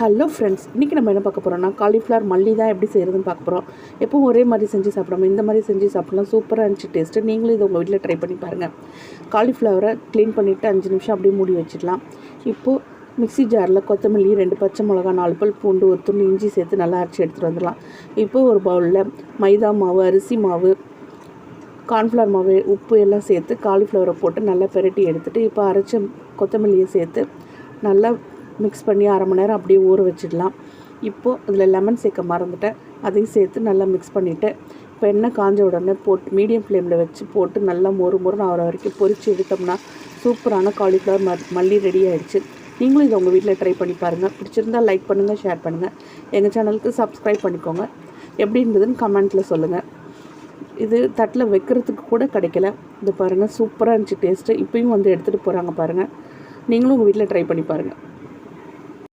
Hello friends, இன்றைக்கி நம்ம என்ன பார்க்க போகிறோம்னா காலிஃப்ளவர் மல்லி தான் எப்படி செய்கிறதுன்னு பார்க்க போகிறோம். எப்பவும் ஒரே மாதிரி செஞ்சு சாப்பிடாம இந்த மாதிரி செஞ்சு சாப்பிட்லாம். சூப்பராக இருந்துச்சு டேஸ்ட்டு. நீங்களும் இதை உங்கள் வீட்டில் ட்ரை பண்ணி பாருங்கள். காலிஃப்ளவரை க்ளீன் பண்ணிவிட்டு 5 நிமிஷம் அப்படியே மூடி வச்சிடலாம். இப்போது மிக்ஸி ஜாரில் கொத்தமல்லி, 2 பச்சை மிளகா, 4 பல் பூண்டு, ஒரு துண்டு இஞ்சி சேர்த்து நல்லா அரைச்சி எடுத்துகிட்டு வந்துடலாம். இப்போது ஒரு பவுலில் மைதா மாவு, அரிசி மாவு, கார்ன்ஃப்ளவர் மாவு, உப்பு எல்லாம் சேர்த்து காலிஃப்ளவரை போட்டு நல்லா பெரட்டி எடுத்துகிட்டு இப்போ அரைச்ச கொத்தமல்லியை சேர்த்து நல்லா மிக்ஸ் பண்ணி அரை மணி நேரம் அப்படியே ஊற வச்சிடலாம். இப்போது அதில் லெமன் சேர்க்க மறந்துட்டேன், அதையும் சேர்த்து நல்லா மிக்ஸ் பண்ணிவிட்டு இப்போ எண்ணெய் காஞ்ச உடனே போட்டு மீடியம் ஃப்ளேமில் வச்சு போட்டு நல்லா மொறுன்னு ஆகிற வரைக்கும் பொரித்து எடுத்தோம்னா சூப்பரான காலிஃப்ளவர் மல்லி ரெடி ஆகிடுச்சு. நீங்களும் இதை உங்கள் வீட்டில் ட்ரை பண்ணி பாருங்கள். பிடிச்சிருந்தால் லைக் பண்ணுங்கள், ஷேர் பண்ணுங்கள். எங்கள் சேனலுக்கு சப்ஸ்கிரைப் பண்ணிக்கோங்க. எப்படி இருந்ததுன்னு கமெண்ட்டில் சொல்லுங்கள். இது தட்டில் வைக்கிறதுக்கு கூட கிடைக்கல. இது பாருங்கள், சூப்பராக இருந்துச்சு டேஸ்ட்டு. இப்போயும் வந்து எடுத்துகிட்டு போகிறாங்க பாருங்கள். நீங்களும் உங்கள் வீட்டில் ட்ரை பண்ணி பாருங்கள்.